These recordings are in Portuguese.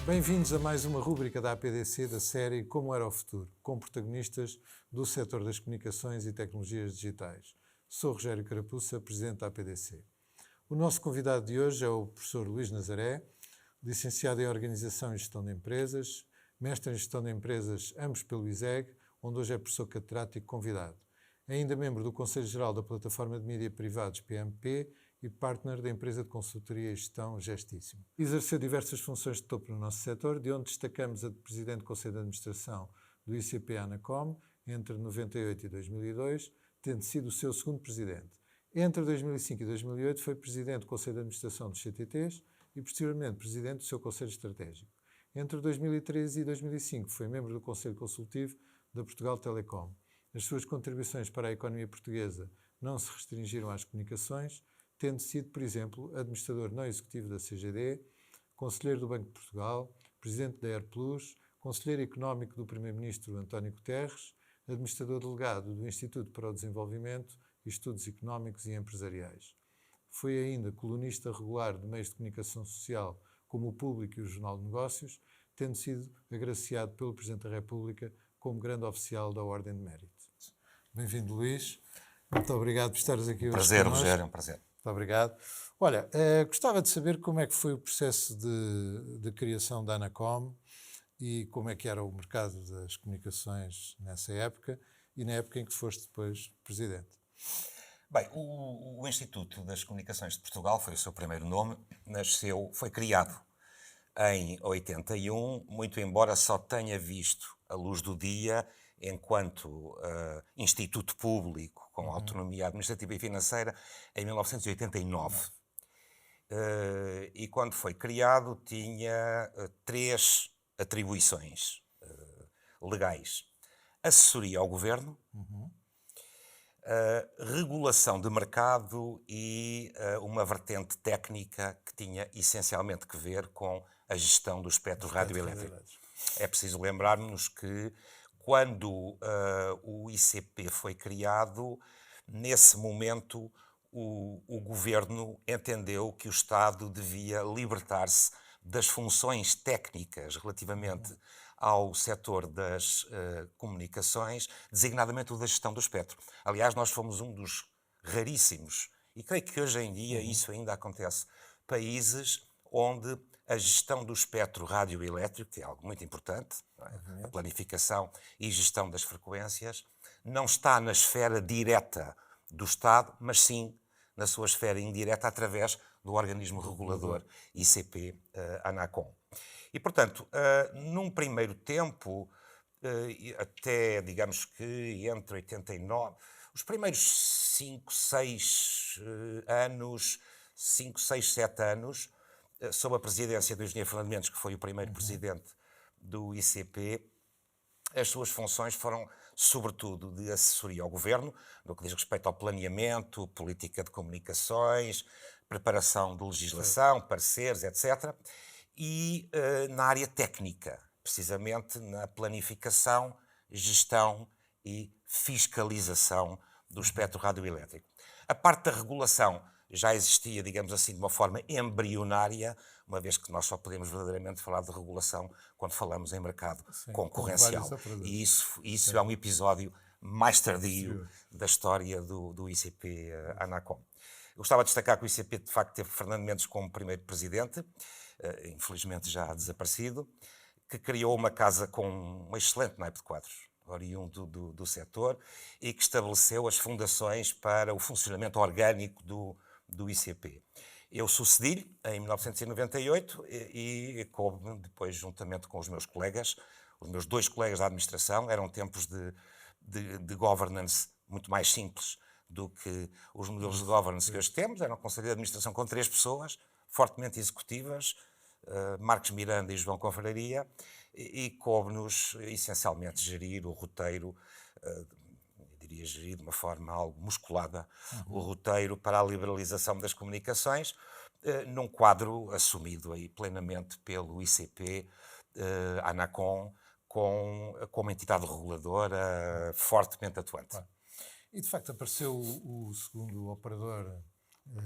Bem-vindos a mais uma rúbrica da APDC da série Como Era o Futuro, com protagonistas do setor das comunicações e tecnologias digitais. Sou Rogério Carapuça, presidente da APDC. O nosso convidado de hoje é o professor Luís Nazaré, licenciado em Organização e Gestão de Empresas, mestre em Gestão de Empresas, ambos pelo ISEG, onde hoje é professor catedrático convidado. É ainda membro do Conselho Geral da Plataforma de Mídia Privados PMP e partner da empresa de consultoria e gestão Gestíssimo. Exerceu diversas funções de topo no nosso setor, de onde destacamos a de Presidente do Conselho de Administração do ICP Anacom entre 98 e 2002, tendo sido o seu segundo Presidente. Entre 2005 e 2008 foi Presidente do Conselho de Administração dos CTTs e posteriormente Presidente do seu Conselho Estratégico. Entre 2013 e 2005 foi membro do Conselho Consultivo da Portugal Telecom. As suas contribuições para a economia portuguesa não se restringiram às comunicações, tendo sido, por exemplo, administrador não executivo da CGD, conselheiro do Banco de Portugal, presidente da AirPlus, conselheiro económico do primeiro-ministro António Guterres, administrador delegado do Instituto para o Desenvolvimento e Estudos Económicos e Empresariais. Foi ainda colunista regular de meios de comunicação social como o Público e o Jornal de Negócios, tendo sido agraciado pelo Presidente da República como grande oficial da Ordem de Mérito. Bem-vindo, Luís. Muito obrigado por estares aqui hoje. Prazer, Rogério, um prazer. Muito obrigado. Olha, gostava de saber como é que foi o processo de criação da Anacom e como é que era o mercado das comunicações nessa época e na época em que foste depois presidente. Bem, o Instituto das Comunicações de Portugal foi o seu primeiro nome, foi criado em 81, muito embora só tenha visto a luz do dia enquanto instituto público com autonomia administrativa e financeira em 1989. E quando foi criado tinha três atribuições legais: assessoria ao governo, regulação de mercado e uma vertente técnica que tinha essencialmente que ver com a gestão do espectro radioelétrico. É preciso lembrar-nos que quando o ICP foi criado, nesse momento o governo entendeu que o Estado devia libertar-se das funções técnicas relativamente ao setor das comunicações, designadamente o da gestão do espectro. Aliás, nós fomos um dos raríssimos, e creio que hoje em dia isso ainda acontece, países onde a gestão do espectro radioelétrico, que é algo muito importante, a planificação e gestão das frequências, não está na esfera direta do Estado, mas sim na sua esfera indireta através do organismo regulador ICP Anacom. E, portanto, num primeiro tempo, até, digamos que entre 89, os primeiros 5, 6 anos, 5, 6, 7 anos, sob a presidência do engenheiro Fernando Mendes, que foi o primeiro presidente do ICP, as suas funções foram, sobretudo, de assessoria ao governo, no que diz respeito ao planeamento, política de comunicações, preparação de legislação, pareceres, etc. E na área técnica, precisamente na planificação, gestão e fiscalização do espectro radioelétrico. A parte da regulação já existia, digamos assim, de uma forma embrionária, uma vez que nós só podemos verdadeiramente falar de regulação quando falamos em mercado concorrencial. E isso é um episódio mais tardio da história do ICP Anacom. Eu gostava de destacar que o ICP, de facto, teve Fernando Mendes como primeiro presidente, infelizmente já desaparecido, que criou uma casa com um excelente naipe de quadros, oriundo do setor, e que estabeleceu as fundações para o funcionamento orgânico do ICP. Eu sucedi-lhe em 1998 e coube depois, juntamente com os meus colegas, os meus dois colegas da administração, eram tempos de governance muito mais simples do que os modelos de governance que hoje temos. Era um conselho de administração com 3 pessoas, fortemente executivas, Marcos Miranda e João Confraria, e coube-nos essencialmente gerir o roteiro, diria gerir de uma forma algo musculada, o roteiro para a liberalização das comunicações, num quadro assumido aí plenamente pelo ICP, Anacom, como entidade reguladora fortemente atuante. Claro. E de facto apareceu o segundo operador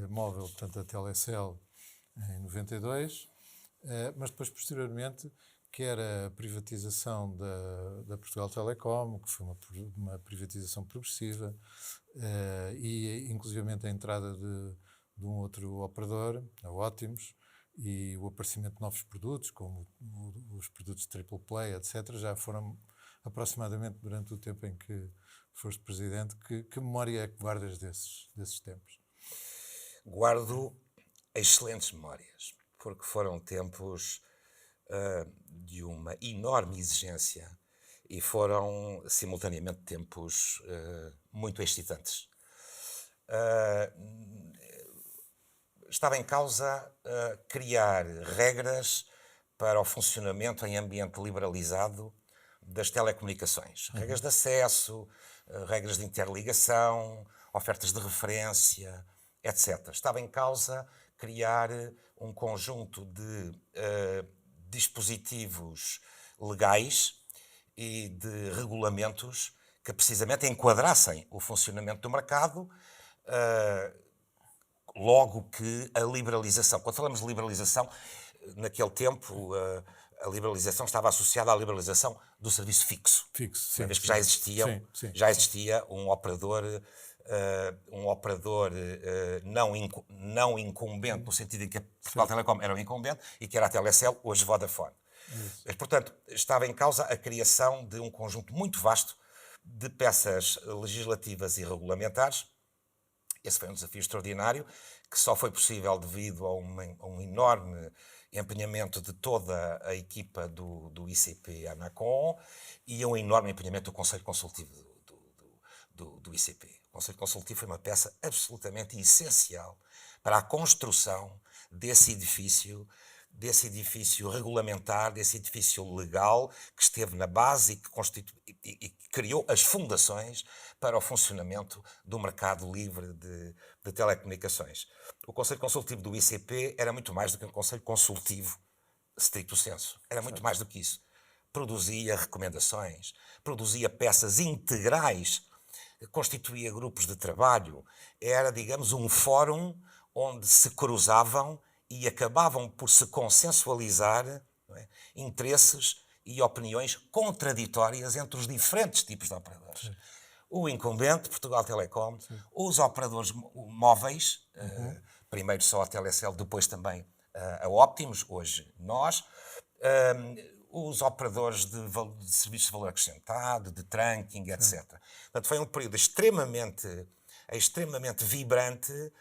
móvel, portanto a Telecel, em 92. mas depois, posteriormente, quer a privatização da Portugal Telecom, que foi uma privatização progressiva, e inclusivamente a entrada de um outro operador, a Ótimos, e o aparecimento de novos produtos, como os produtos Triple Play, etc., já foram aproximadamente durante o tempo em que foste presidente. Que memória é que guardas desses tempos? Guardo excelentes memórias, porque foram tempos de uma enorme exigência e foram, simultaneamente, tempos muito excitantes. Estava em causa criar regras para o funcionamento em ambiente liberalizado das telecomunicações. Regras de acesso, regras de interligação, ofertas de referência, etc. Estava em causa criar um conjunto de dispositivos legais e de regulamentos que precisamente enquadrassem o funcionamento do mercado, logo que a liberalização, quando falamos de liberalização, naquele tempo a liberalização estava associada à liberalização do serviço fixo. Fixo, uma vez que já existia um operador não incumbente, no sentido em que a Portugal Telecom era um incumbente e que era a Telecel, hoje Vodafone. Portanto, estava em causa a criação de um conjunto muito vasto de peças legislativas e regulamentares. Esse foi um desafio extraordinário, que só foi possível devido a um enorme empenhamento de toda a equipa do ICP Anacom e a um enorme empenhamento do Conselho Consultivo do ICP. O Conselho Consultivo foi uma peça absolutamente essencial para a construção desse edifício regulamentar, desse edifício legal que esteve na base e que criou as fundações para o funcionamento do mercado livre de telecomunicações. O Conselho Consultivo do ICP era muito mais do que um Conselho Consultivo stricto sensu. Era muito mais do que isso. Produzia recomendações, produzia peças integrais, constituía grupos de trabalho. Era, digamos, um fórum onde se cruzavam e acabavam por se consensualizar, não é, interesses e opiniões contraditórias entre os diferentes tipos de operadores. Sim. O incumbente, Portugal Telecom, os operadores móveis, primeiro só a Telecel, depois também a Ótimos, hoje nós, os operadores de serviços de valor acrescentado, de trunking, etc. Portanto, foi um período extremamente vibrante.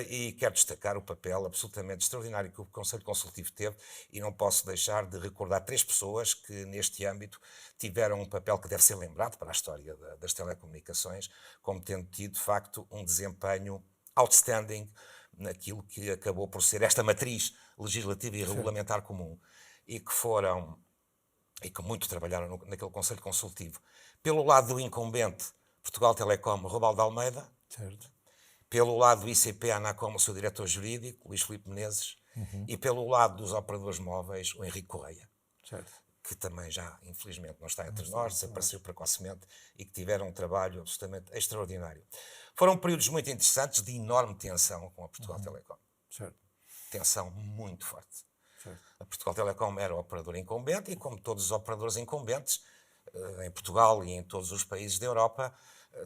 E quero destacar o papel absolutamente extraordinário que o Conselho Consultivo teve, e não posso deixar de recordar 3 pessoas que neste âmbito tiveram um papel que deve ser lembrado para a história das telecomunicações, como tendo tido de facto um desempenho outstanding naquilo que acabou por ser esta matriz legislativa e regulamentar comum, e que muito trabalharam naquele Conselho Consultivo. Pelo lado do incumbente, Portugal Telecom, Robaldo de Almeida. Certo. Pelo lado do ICP Anacom, o seu diretor jurídico, Luís Filipe Menezes, e pelo lado dos operadores móveis, o Henrique Correia, que também já, infelizmente, não está entre nós, desapareceu precocemente, e que tiveram um trabalho absolutamente extraordinário. Foram períodos muito interessantes, de enorme tensão com a Portugal Telecom. Tensão muito forte. A Portugal Telecom era o operador incumbente e, como todos os operadores incumbentes, em Portugal e em todos os países da Europa,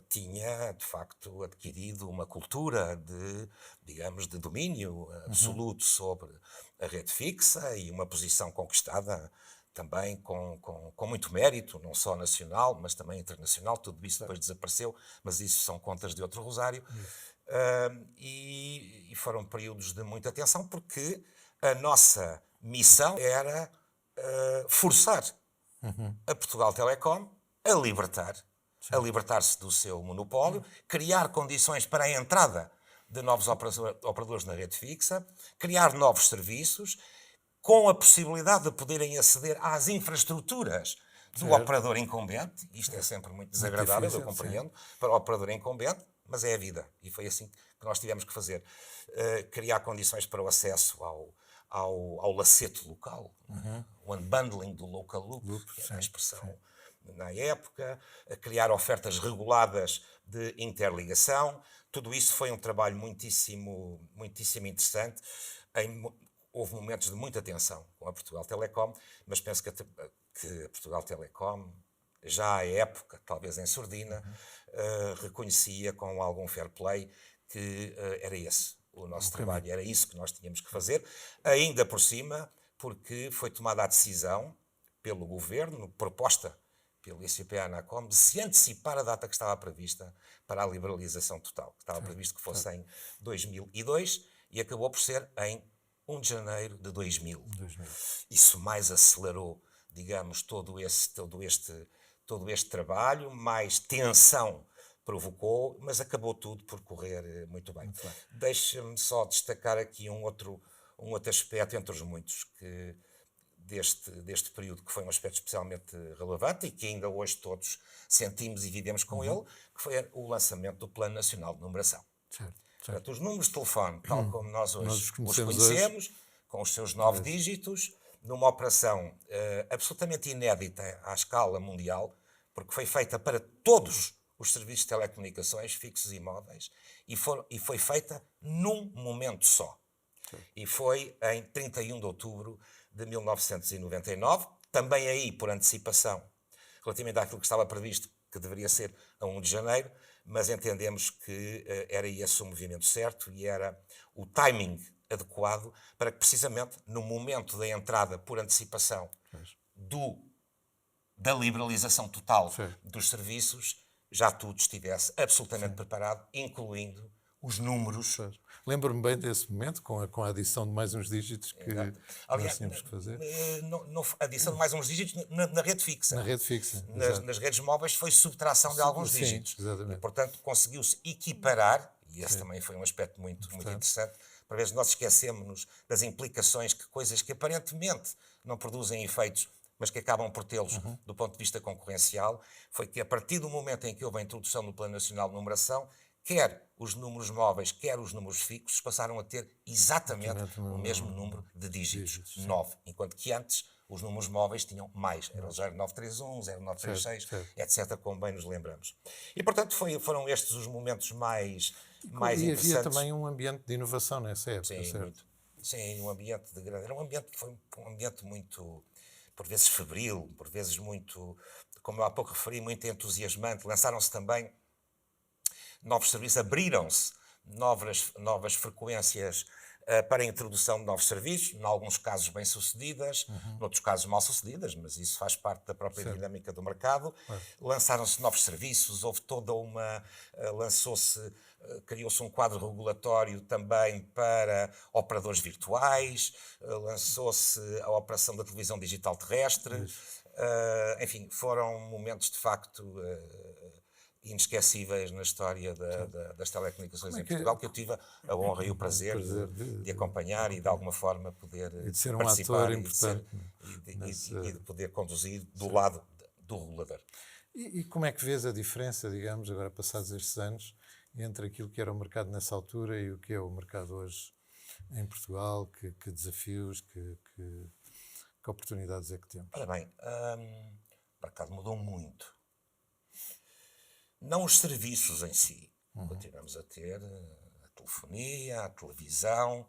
tinha, de facto, adquirido uma cultura de domínio absoluto sobre a rede fixa e uma posição conquistada também com muito mérito, não só nacional, mas também internacional. Tudo isso depois desapareceu, mas isso são contas de outro rosário. E foram períodos de muita tensão, porque a nossa missão era forçar a Portugal Telecom a libertar-se do seu monopólio, criar condições para a entrada de novos operadores na rede fixa, criar novos serviços, com a possibilidade de poderem aceder às infraestruturas do operador incumbente. Isto é sempre muito desagradável, eu compreendo, para o operador incumbente, mas é a vida. E foi assim que nós tivemos que fazer. Criar condições para o acesso ao laceto local, o unbundling do local loop, que era a expressão na época, a criar ofertas reguladas de interligação. Tudo isso foi um trabalho muitíssimo interessante, houve momentos de muita tensão com a Portugal Telecom, mas penso que a Portugal Telecom, já à época, talvez em sordina, reconhecia com algum fair play que era esse o nosso trabalho, era isso que nós tínhamos que fazer, ainda por cima, porque foi tomada a decisão pelo Governo, proposta pelo ICP Anacom, de se antecipar a data que estava prevista para a liberalização total, que estava previsto que fosse em 2002 e acabou por ser em 1 de janeiro de 2000. Isso mais acelerou, digamos, todo este trabalho, mais tensão provocou, mas acabou tudo por correr muito bem. Deixa-me só destacar aqui um outro aspecto entre os muitos que deste período, que foi um aspecto especialmente relevante e que ainda hoje todos sentimos e vivemos com ele, que foi o lançamento do Plano Nacional de Numeração. Portanto, os números de telefone, tal como nós hoje os conhecemos, com os seus 9 dígitos, numa operação absolutamente inédita à escala mundial, porque foi feita para todos os serviços de telecomunicações, fixos e móveis, e foi feita num momento só. E foi em 31 de outubro de 1999, também aí por antecipação, relativamente àquilo que estava previsto, que deveria ser a 1 de janeiro, mas entendemos que era esse o movimento certo e era o timing adequado para que, precisamente, no momento da entrada por antecipação da liberalização total dos serviços, já tudo estivesse absolutamente preparado, incluindo os números. Lembro-me bem desse momento, com a adição de mais uns dígitos que nós tínhamos que fazer. A adição de mais uns dígitos na rede fixa. Na rede fixa. Nas redes móveis foi subtração de alguns dígitos. Exatamente. E, portanto, conseguiu-se equiparar, e esse também foi um aspecto muito interessante, para vezes nós esquecemos-nos das implicações que coisas que aparentemente não produzem efeitos, mas que acabam por tê-los do ponto de vista concorrencial, foi que a partir do momento em que houve a introdução do Plano Nacional de Numeração, quer os números móveis, quer os números fixos, passaram a ter exatamente o mesmo número de dígitos, 9, enquanto que antes os números móveis tinham mais, era o 0931, 0936, etc., como bem nos lembramos. E, portanto, foram estes os momentos mais interessantes. E havia também um ambiente de inovação nessa época, certo? Sim, um ambiente de grande... Era um ambiente que foi um ambiente muito, por vezes febril, por vezes muito, como eu há pouco referi, muito entusiasmante. Lançaram-se também novos serviços, abriram-se novas frequências para a introdução de novos serviços, em alguns casos bem-sucedidas, noutros casos mal-sucedidas, mas isso faz parte da própria dinâmica do mercado. Lançaram-se novos serviços, houve toda uma... criou-se um quadro regulatório também para operadores virtuais, lançou-se a operação da televisão digital terrestre, enfim, foram momentos de facto inesquecíveis na história das telecomunicações em Portugal, que eu tive a honra e o prazer de acompanhar e de alguma forma poder de ser participar ator importante e de poder conduzir do lado do regulador. E como é que vês a diferença, digamos, agora passados estes anos, entre aquilo que era o mercado nessa altura e o que é o mercado hoje em Portugal? Que desafios, que oportunidades é que temos? Ora bem, o mercado mudou muito. Não os serviços em si. Continuamos a ter a telefonia, a televisão,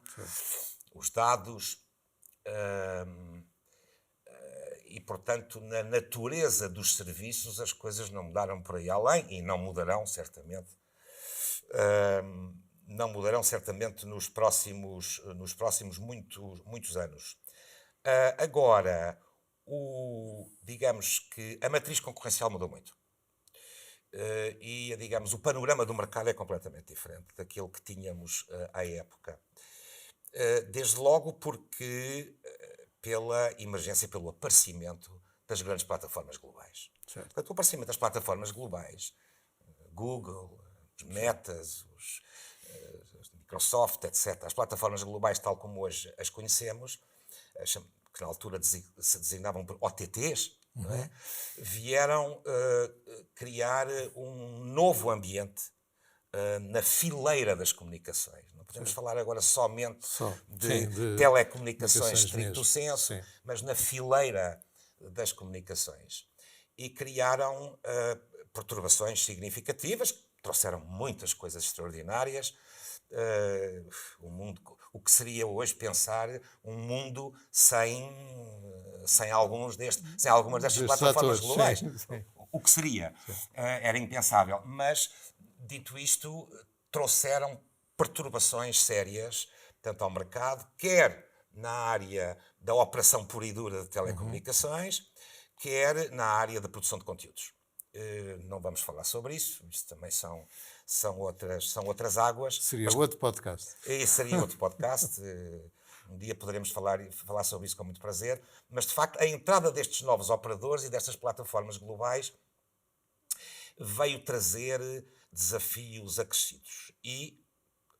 os dados e, portanto, na natureza dos serviços as coisas não mudaram por aí além e não mudarão, certamente. Não mudarão, certamente, nos próximos muitos anos. Agora, digamos que a matriz concorrencial mudou muito. E, digamos, o panorama do mercado é completamente diferente daquilo que tínhamos à época. Desde logo porque pela emergência, pelo aparecimento das grandes plataformas globais. Portanto, o aparecimento das plataformas globais, Google, os Metas, os Microsoft, etc., as plataformas globais tal como hoje as conhecemos, que na altura se designavam por OTTs, não é? Vieram criar um novo ambiente na fileira das comunicações. Não podemos falar agora somente de telecomunicações stricto sensu, mas na fileira das comunicações. E criaram perturbações significativas, trouxeram muitas coisas extraordinárias. O que seria hoje pensar um mundo sem algumas destas plataformas globais? Sim. O que seria? Era impensável. Mas, dito isto, trouxeram perturbações sérias, tanto ao mercado, quer na área da operação pura e dura de telecomunicações, quer na área da produção de conteúdos. Não vamos falar sobre isso também são outras águas. Seria outro podcast. Seria outro podcast. Um dia poderemos falar sobre isso com muito prazer. Mas, de facto, a entrada destes novos operadores e destas plataformas globais veio trazer desafios acrescidos e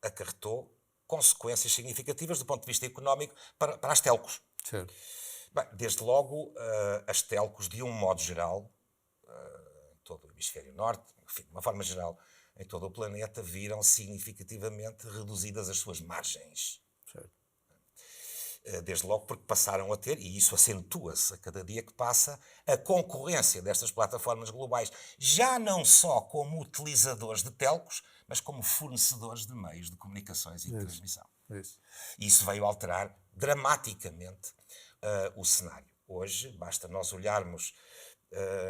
acarretou consequências significativas do ponto de vista económico para as telcos. Certo. Bem, desde logo, as telcos, de um modo geral, em todo o hemisfério norte, enfim, de uma forma geral, em todo o planeta, viram significativamente reduzidas as suas margens. Certo. Desde logo porque passaram a ter, e isso acentua-se a cada dia que passa, a concorrência destas plataformas globais, já não só como utilizadores de telcos, mas como fornecedores de meios de comunicações e de transmissão. Isso veio alterar dramaticamente o cenário. Hoje, basta nós olharmos,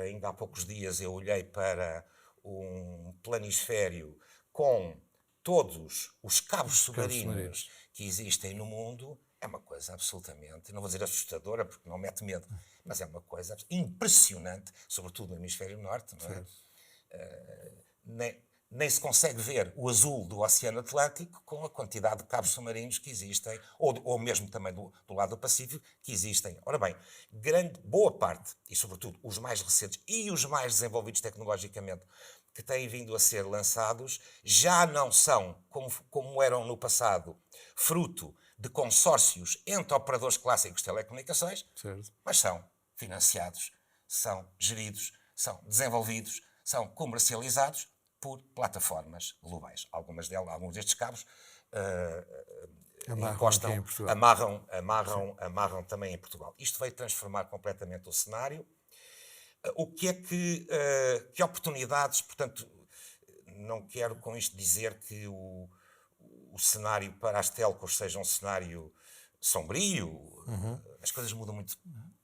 ainda há poucos dias eu olhei para um planisfério com todos os cabos submarinos que existem no mundo. É uma coisa absolutamente, não vou dizer assustadora, porque não mete medo, mas é uma coisa impressionante, sobretudo no hemisfério norte, não é? Nem se consegue ver o azul do Oceano Atlântico com a quantidade de cabos submarinos que existem, ou mesmo também do lado do Pacífico, que existem. Ora bem, boa parte, e sobretudo os mais recentes e os mais desenvolvidos tecnologicamente, que têm vindo a ser lançados, já não são, como eram no passado, fruto de consórcios entre operadores clássicos de telecomunicações, certo, mas são financiados, são geridos, são desenvolvidos, são comercializados por plataformas globais. Alguns destes cabos amarram também em Portugal. Isto veio transformar completamente o cenário. Que oportunidades, portanto, não quero com isto dizer que o cenário para as telcos seja um cenário sombrio, as coisas mudam muito,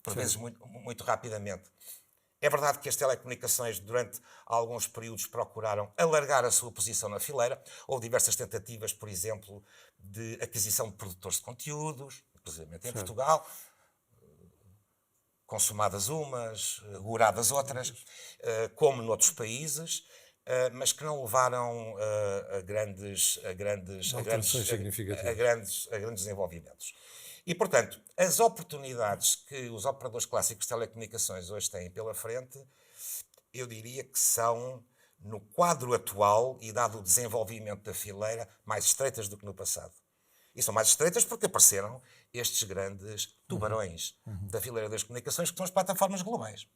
por vezes muito rapidamente. É verdade que as telecomunicações, durante alguns períodos, procuraram alargar a sua posição na fileira. Houve diversas tentativas, por exemplo, de aquisição de produtores de conteúdos, inclusive em Portugal, consumadas umas, goradas outras, como noutros países, mas que não levaram a grandes desenvolvimentos. E, portanto, as oportunidades que os operadores clássicos de telecomunicações hoje têm pela frente, eu diria que são, no quadro atual e dado o desenvolvimento da fileira, mais estreitas do que no passado. E são mais estreitas porque apareceram estes grandes tubarões da fileira das comunicações, que são as plataformas globais.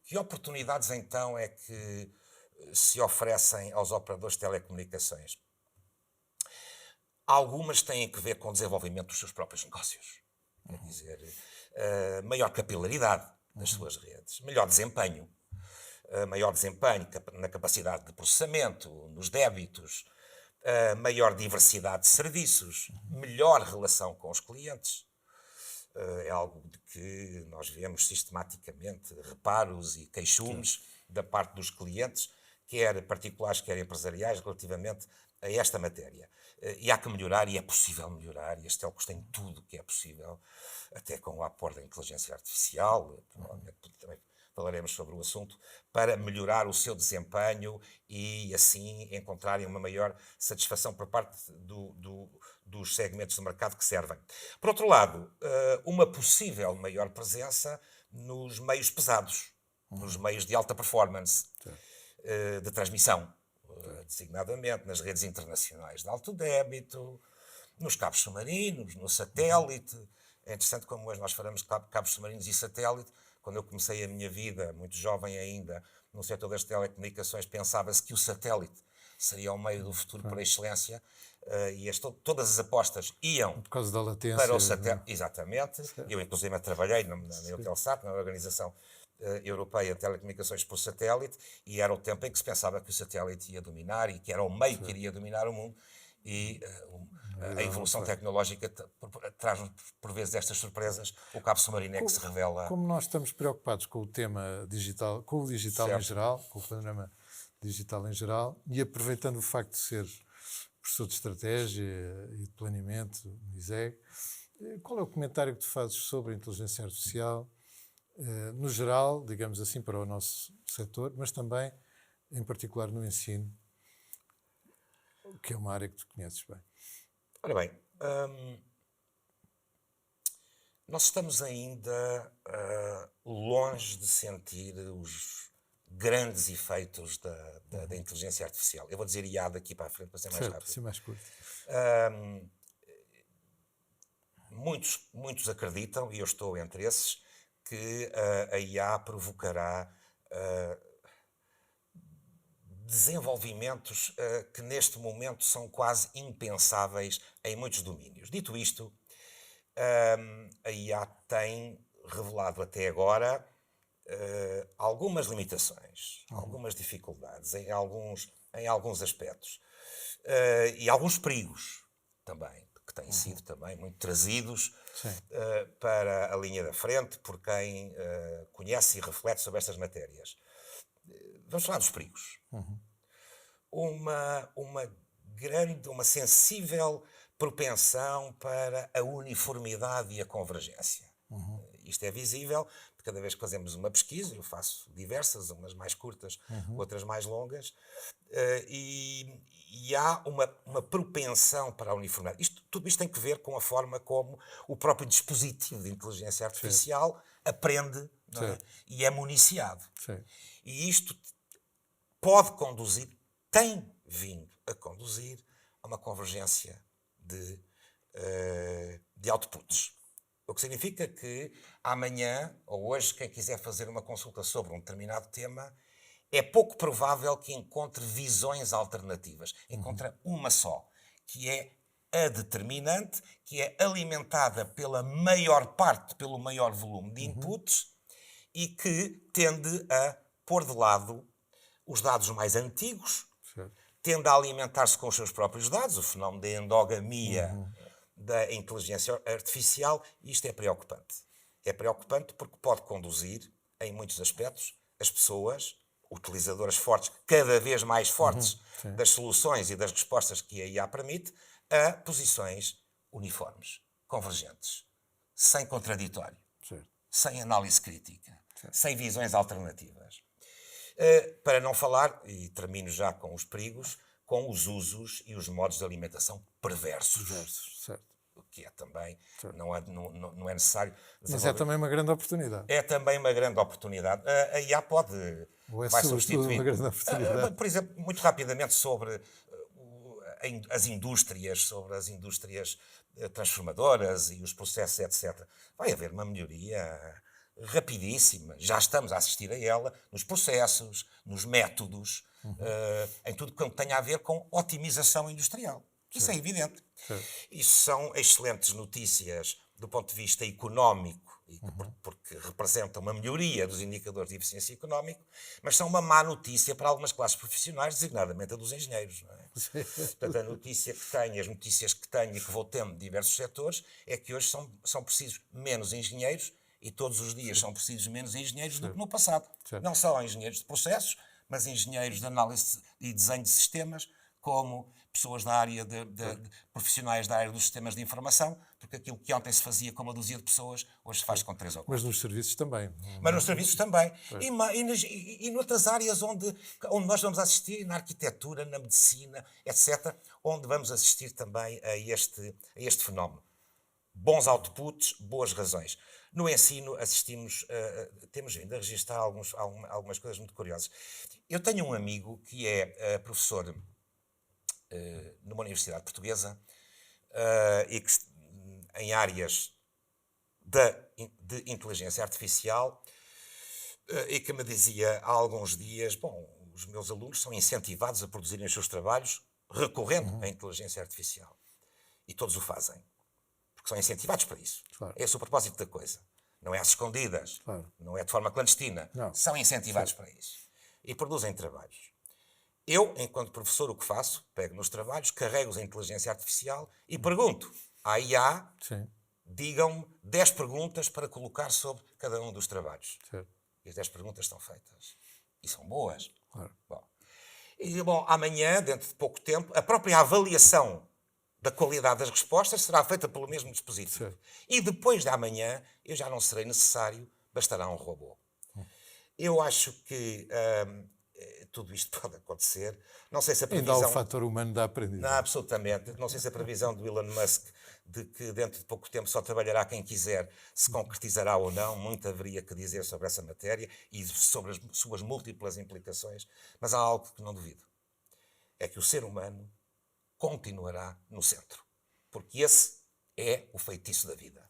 Que oportunidades, então, é que se oferecem aos operadores de telecomunicações? Algumas têm a ver com o desenvolvimento dos seus próprios negócios. Quer dizer, maior capilaridade das suas redes, maior desempenho na capacidade de processamento, nos débitos, maior diversidade de serviços, melhor relação com os clientes. É algo de que nós vemos sistematicamente reparos e queixumes da parte dos clientes, quer particulares, quer empresariais, relativamente a esta matéria. E há que melhorar, e é possível melhorar, e as telcos têm tudo o que é possível, até com o aporte da inteligência artificial, provavelmente também falaremos sobre o assunto, para melhorar o seu desempenho e, assim, encontrarem uma maior satisfação por parte dos segmentos do mercado que servem. Por outro lado, uma possível maior presença nos meios pesados, nos meios de alta performance, de transmissão, designadamente nas redes internacionais de alto débito, nos cabos submarinos, no satélite. É interessante como hoje nós falamos de cabos submarinos e satélite. Quando eu comecei a minha vida, muito jovem ainda, no setor das telecomunicações, pensava-se que o satélite seria o meio do futuro por excelência, e todas as apostas iam por causa da latência, para o satélite. Exatamente. Eu, inclusive, trabalhei na Eutelsat, na organização europeia de telecomunicações por satélite, e era o tempo em que se pensava que o satélite ia dominar e que era o meio que iria dominar o mundo, e a evolução tecnológica traz-nos por vezes estas surpresas. O cabo submarino é que se revela... Como nós estamos preocupados com o tema digital, com o digital Certo. em geral, com o panorama digital em geral, e aproveitando o facto de ser professor de estratégia e de planeamento no ISEG, qual é o comentário que tu fazes sobre a inteligência artificial, no geral, digamos assim, para o nosso setor, mas também, em particular, no ensino, que é uma área que tu conheces bem? Ora bem, nós estamos ainda longe de sentir os grandes efeitos da inteligência artificial. Eu vou dizer IA daqui para a frente para ser mais Certo, rápido. ser mais curto. Muitos acreditam, e eu estou entre esses, que a IA provocará desenvolvimentos que neste momento são quase impensáveis em muitos domínios. Dito isto, a IA tem revelado até agora algumas limitações, algumas dificuldades em alguns aspectos e alguns perigos também, que têm sido também muito trazidos para a linha da frente por quem conhece e reflete sobre estas matérias. Vamos falar dos perigos. Uma sensível propensão para a uniformidade e a convergência. Isto é visível, porque cada vez que fazemos uma pesquisa, eu faço diversas, umas mais curtas, outras mais longas, e há uma propensão para a uniformidade. Tudo isto tem que ver com a forma como o próprio dispositivo de inteligência artificial aprende, não é? E é municiado. E isto pode conduzir, tem vindo a conduzir a uma convergência de outputs. O que significa que amanhã ou hoje, quem quiser fazer uma consulta sobre um determinado tema, é pouco provável que encontre visões alternativas. Encontra uma só, que é a determinante, que é alimentada pela maior parte, pelo maior volume de inputs e que tende a pôr de lado os dados mais antigos, tende a alimentar-se com os seus próprios dados, o fenómeno da endogamia da inteligência artificial, e isto é preocupante. É preocupante porque pode conduzir, em muitos aspectos, as pessoas, utilizadoras fortes, cada vez mais fortes, das soluções e das respostas que a IA permite, a posições uniformes, convergentes, sem contraditório, sem análise crítica, sem visões alternativas. Para não falar, e termino já com os perigos, com os usos e os modos de alimentação perversos. O que é também, não é necessário... Mas é também uma grande oportunidade. É também uma grande oportunidade. A IA vai substituir... uma grande oportunidade. Por exemplo, muito rapidamente sobre as indústrias, transformadoras e os processos, etc. Vai haver uma melhoria rapidíssima, já estamos a assistir a ela, nos processos, nos métodos, em tudo quanto tenha a ver com otimização industrial. Isso é evidente. Isso são excelentes notícias do ponto de vista económico, porque representam uma melhoria dos indicadores de eficiência económica, mas são uma má notícia para algumas classes profissionais, designadamente a dos engenheiros. Não é? Portanto, as notícias que tenho e que vou tendo de diversos setores, é que hoje são precisos menos engenheiros e todos os dias são precisos menos engenheiros do que no passado. Não só engenheiros de processos, mas engenheiros de análise e desenho de sistemas, como pessoas da área profissionais da área dos sistemas de informação, porque aquilo que ontem se fazia com uma dúzia de pessoas, hoje se faz com 3 ou 4. Mas nos serviços também. Mas nos serviços também. E noutras áreas onde nós vamos assistir, na arquitetura, na medicina, etc., onde vamos assistir também a este fenómeno. Bons outputs, boas razões. No ensino temos vindo a registrar algumas coisas muito curiosas. Eu tenho um amigo que é professor numa universidade portuguesa e que em áreas de inteligência artificial e que me dizia há alguns dias, os meus alunos são incentivados a produzirem os seus trabalhos recorrendo à inteligência artificial. E todos o fazem. Porque são incentivados para isso. É esse o propósito da coisa. não é às escondidas, Claro. não é de forma clandestina. Não. São incentivados para isso. E produzem trabalhos. Eu, enquanto professor, o que faço? Pego nos trabalhos, carrego-os em inteligência artificial e pergunto à IA, Sim, digam-me 10 perguntas para colocar sobre cada um dos trabalhos. certo. E as 10 perguntas estão feitas. E são boas. Claro. Bom, amanhã, dentro de pouco tempo, a própria avaliação da qualidade das respostas será feita pelo mesmo dispositivo. Certo. E depois de amanhã, eu já não serei necessário, bastará um robô. Eu acho que tudo isto pode acontecer. Não sei se a Ainda há previsão... o fator humano da aprendizagem. Não, absolutamente. Não sei se a previsão do Elon Musk de que dentro de pouco tempo só trabalhará quem quiser se concretizará ou não. Muito haveria que dizer sobre essa matéria e sobre as suas múltiplas implicações. Mas há algo que não duvido. É que o ser humano continuará no centro. Porque esse é o feitiço da vida.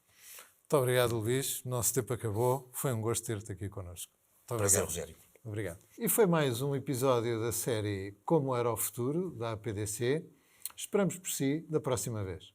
Muito obrigado, Luís. O nosso tempo acabou. Foi um gosto ter-te aqui connosco. Muito Prazer, obrigado. Rogério. Obrigado. E foi mais um episódio da série Como Era o Futuro, da APDC. Esperamos por si da próxima vez.